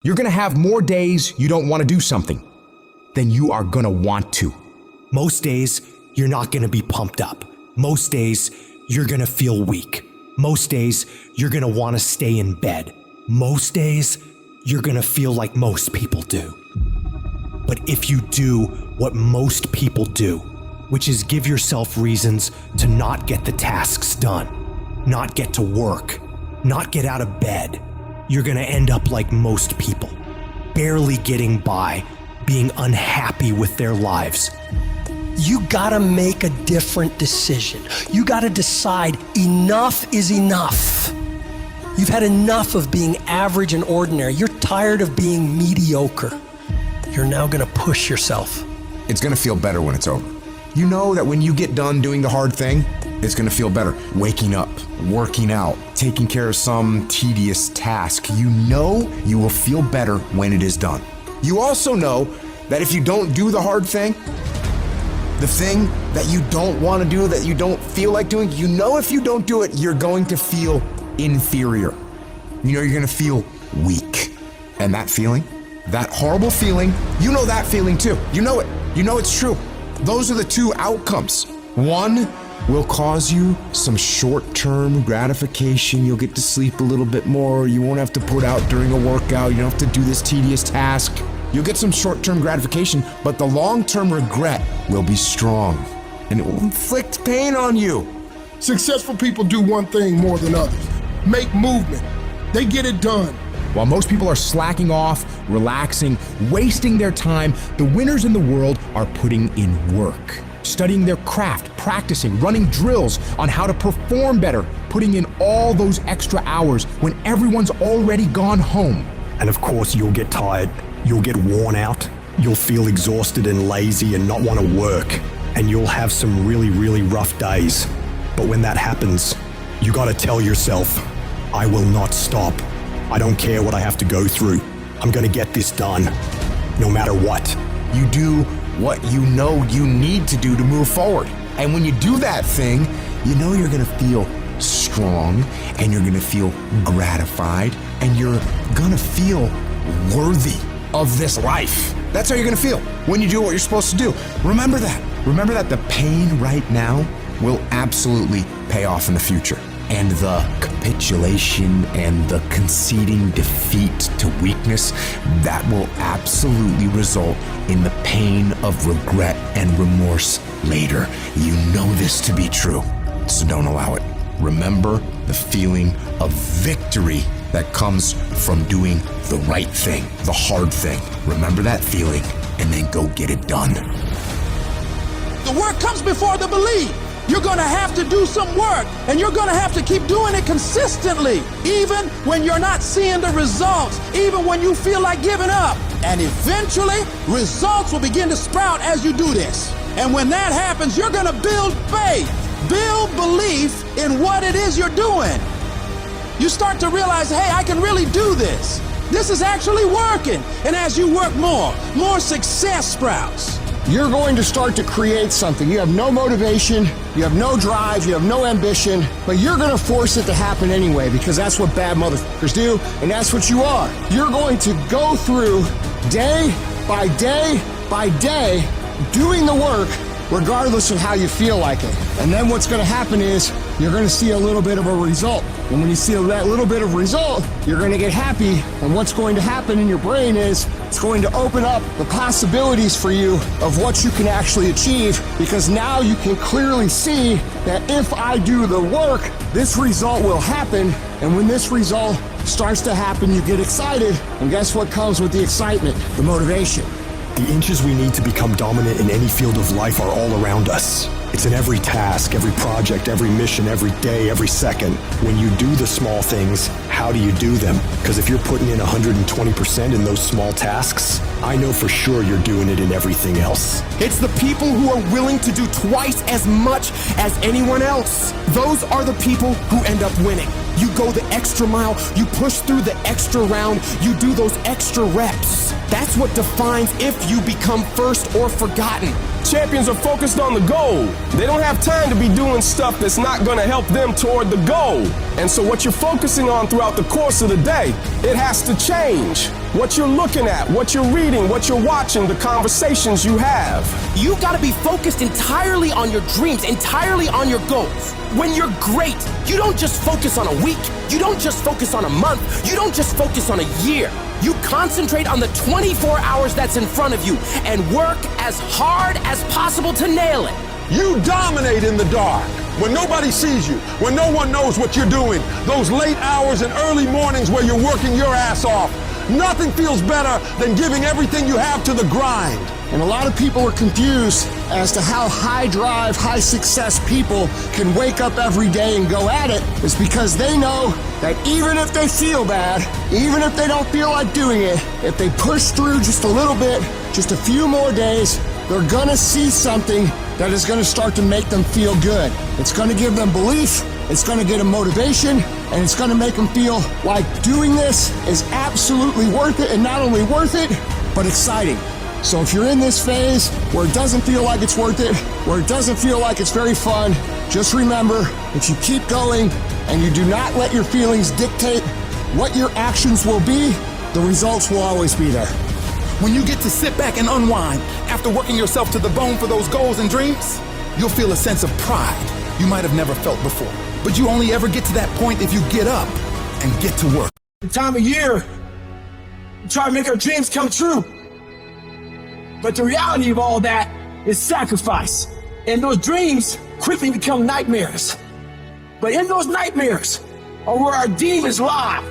You're gonna have more days you don't wanna do something than you are gonna want to. Most days, you're not gonna be pumped up. Most days, you're gonna feel weak. Most days, you're gonna wanna stay in bed. Most days, you're gonna feel like most people do. But if you do what most people do, which is give yourself reasons to not get the tasks done, not get to work, not get out of bed, you're gonna end up like most people, barely getting by, being unhappy with their lives. You gotta make a different decision. You gotta decide enough is enough. You've had enough of being average and ordinary. You're tired of being mediocre. You're now gonna push yourself. It's gonna feel better when it's over. You know that when you get done doing the hard thing, it's gonna feel better. Waking up, working out, taking care of some tedious task. You know you will feel better when it is done. You also know that if you don't do the hard thing, the thing that you don't want to do, that you don't feel like doing, you know if you don't do it, you're going to feel inferior. You know you're going to feel weak. And that feeling, that horrible feeling, you know that feeling too. You know it. You know it's true. Those are the two outcomes. One will cause you some short-term gratification. You'll get to sleep a little bit more. You won't have to put out during a workout. You don't have to do this tedious task. You'll get some short-term gratification, but the long-term regret will be strong, and it will inflict pain on you. Successful people do one thing more than others: make movement. They get it done. While most people are slacking off, relaxing, wasting their time, the winners in the world are putting in work, studying their craft, practicing, running drills on how to perform better, putting in all those extra hours when everyone's already gone home. And of course, you'll get tired. You'll get worn out. You'll feel exhausted and lazy and not want to work. And you'll have some really, really rough days. But when that happens, you gotta tell yourself, I will not stop. I don't care what I have to go through. I'm gonna get this done, no matter what. You do what you know you need to do to move forward. And when you do that thing, you know you're gonna feel strong, and you're gonna feel gratified, and you're gonna feel worthy of this life. That's how you're gonna feel when you do what you're supposed to do. Remember that. Remember that the pain right now will absolutely pay off in the future. And the capitulation and the conceding defeat to weakness, that will absolutely result in the pain of regret and remorse later. You know this to be true, so don't allow it. Remember the feeling of victory that comes from doing the right thing, the hard thing. Remember that feeling, and then go get it done. The work comes before the belief. You're gonna have to do some work, and you're gonna have to keep doing it consistently, even when you're not seeing the results, even when you feel like giving up. And eventually, results will begin to sprout as you do this. And when that happens, you're gonna build faith, build belief in what it is you're doing. You start to realize, hey, I can really do this. This is actually working. And as you work more success sprouts. You're going to start to create something. You have no motivation, you have no drive, you have no ambition, but you're going to force it to happen anyway, because that's what bad motherfuckers do, and that's what you are. You're going to go through day by day by day doing the work regardless of how you feel like it. And then what's going to happen is you're going to see a little bit of a result. And when you see that little bit of result, you're going to get happy. And what's going to happen in your brain is it's going to open up the possibilities for you of what you can actually achieve, because now you can clearly see that if I do the work, this result will happen. And when this result starts to happen, you get excited. And guess what comes with the excitement? The motivation. The inches we need to become dominant in any field of life are all around us. It's in every task, every project, every mission, every day, every second. When you do the small things, how do you do them? Because if you're putting in 120% in those small tasks, I know for sure you're doing it in everything else. It's the people who are willing to do twice as much as anyone else. Those are the people who end up winning. You go the extra mile, you push through the extra round, you do those extra reps. That's what defines if you become first or forgotten. Champions are focused on the goal. They don't have time to be doing stuff that's not going to help them toward the goal. And so what you're focusing on throughout the course of the day, it has to change. what you're looking at, what you're reading, what you're watching, the conversations you have. You gotta be focused entirely on your dreams, entirely on your goals. When you're great, you don't just focus on a week, you don't just focus on a month, you don't just focus on a year. You concentrate on the 24 hours that's in front of you and work as hard as possible to nail it. You dominate in the dark when nobody sees you, when no one knows what you're doing. Those late hours and early mornings where you're working your ass off. Nothing feels better than giving everything you have to the grind. And a lot of people are confused as to how high drive, high success people can wake up every day and go at it. It's because they know that even if they feel bad, even if they don't feel like doing it, if they push through just a little bit, just a few more days, they're gonna see something that is gonna start to make them feel good. It's gonna give them belief, it's gonna get them motivation, and it's gonna make them feel like doing this is absolutely worth it, and not only worth it, but exciting. So if you're in this phase where it doesn't feel like it's worth it, where it doesn't feel like it's very fun, just remember, if you keep going and you do not let your feelings dictate what your actions will be, the results will always be there. When you get to sit back and unwind after working yourself to the bone for those goals and dreams, you'll feel a sense of pride you might have never felt before. But you only ever get to that point if you get up and get to work. The time of year, we try to make our dreams come true. But the reality of all that is sacrifice. And those dreams quickly become nightmares. But in those nightmares are where our demons lie.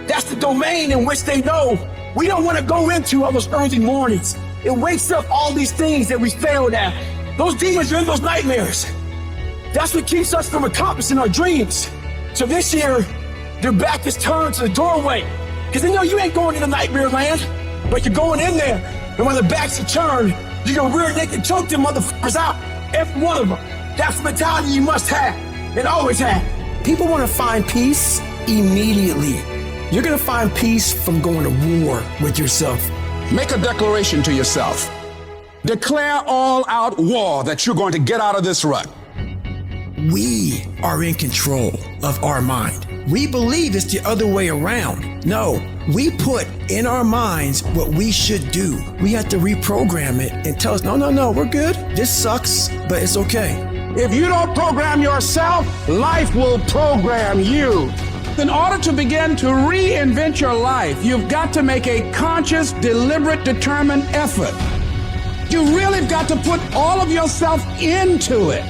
That's the domain in which they know we don't want to go into on those early mornings. It wakes up all these things that we failed at. Those demons are in those nightmares. That's what keeps us from accomplishing our dreams. So this year, their back is turned to the doorway. Because they know you ain't going into nightmare land, but you're going in there. And when the backs are turned, you're gonna rear naked choke them motherfuckers out. Every one of them. That's the mentality you must have and always have. People want to find peace immediately. You're going to find peace from going to war with yourself. Make a declaration to yourself. Declare all out war that you're going to get out of this rut. We are in control of our mind. We believe it's the other way around. No, we put in our minds what we should do. We have to reprogram it and tell us, no, we're good. This sucks, but it's okay. If you don't program yourself, life will program you. In order to begin to reinvent your life, you've got to make a conscious, deliberate, determined effort. You really got to put all of yourself into it.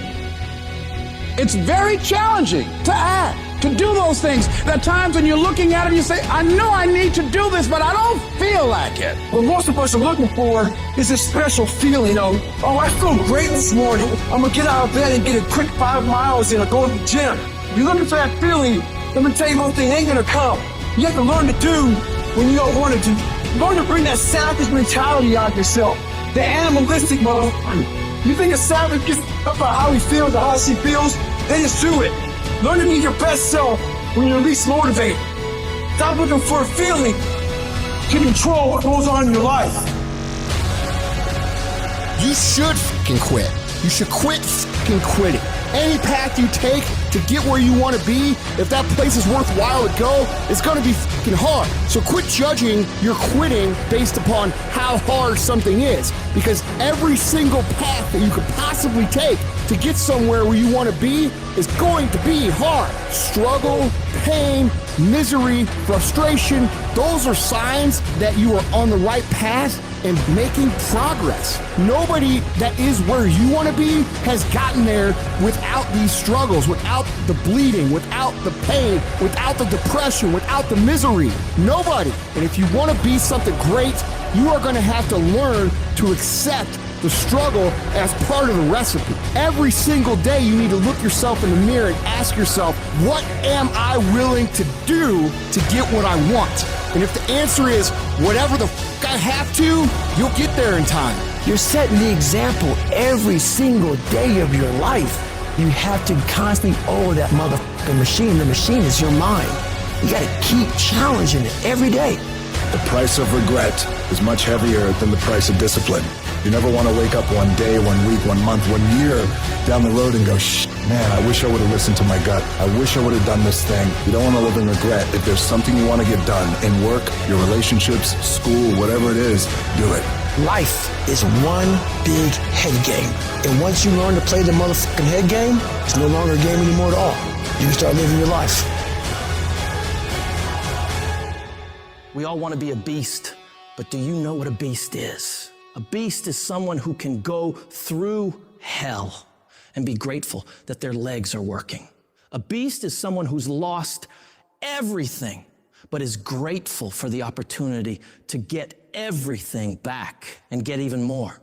It's very challenging to act, to do those things. There are times when you're looking at it and you say, I know I need to do this, but I don't feel like it. What most of us are looking for is a special feeling of, oh, I feel great this morning. I'm gonna get out of bed and get a quick 5 miles in or go to the gym. You're looking for that feeling. Let me tell you one thing, ain't gonna come. You have to learn to do when you don't want to do. Learn to bring that savage mentality out of yourself. The animalistic motherfucker. You think a savage gets up about how he feels or how she feels? Then just do it. Learn to be your best self when you're least motivated. Stop looking for a feeling to control what goes on in your life. You should fucking quit. You should quit fucking quitting. Any path you take to get where you want to be, if that place is worthwhile to go, it's going to be fucking hard. So quit judging your quitting based upon how hard something is. Because every single path that you could possibly take to get somewhere where you want to be is going to be hard. Struggle, pain, misery, frustration, those are signs that you are on the right path and making progress. Nobody that is where you want to be has gotten there without these struggles, without the bleeding, without the pain, without the depression, without the misery. Nobody. And if you want to be something great, you are going to have to learn to accept the struggle as part of the recipe. Every single day you need to look yourself in the mirror and ask yourself, what am I willing to do to get what I want? And if the answer is whatever the fuck I have to, you'll get there in time. You're setting the example every single day of your life. You have to constantly owe that motherfucking machine. The machine is your mind. You gotta keep challenging it every day. The price of regret is much heavier than the price of discipline. You never want to wake up one day, 1 week, 1 month, 1 year down the road and go, man, I wish I would have listened to my gut. I wish I would have done this thing. You don't want to live in regret. If there's something you want to get done in work, your relationships, school, whatever it is, do it. Life is one big head game. And once you learn to play the motherfucking head game, it's no longer a game anymore at all. You can start living your life. We all want to be a beast, but do you know what a beast is? A beast is someone who can go through hell and be grateful that their legs are working. A beast is someone who's lost everything, but is grateful for the opportunity to get everything back and get even more.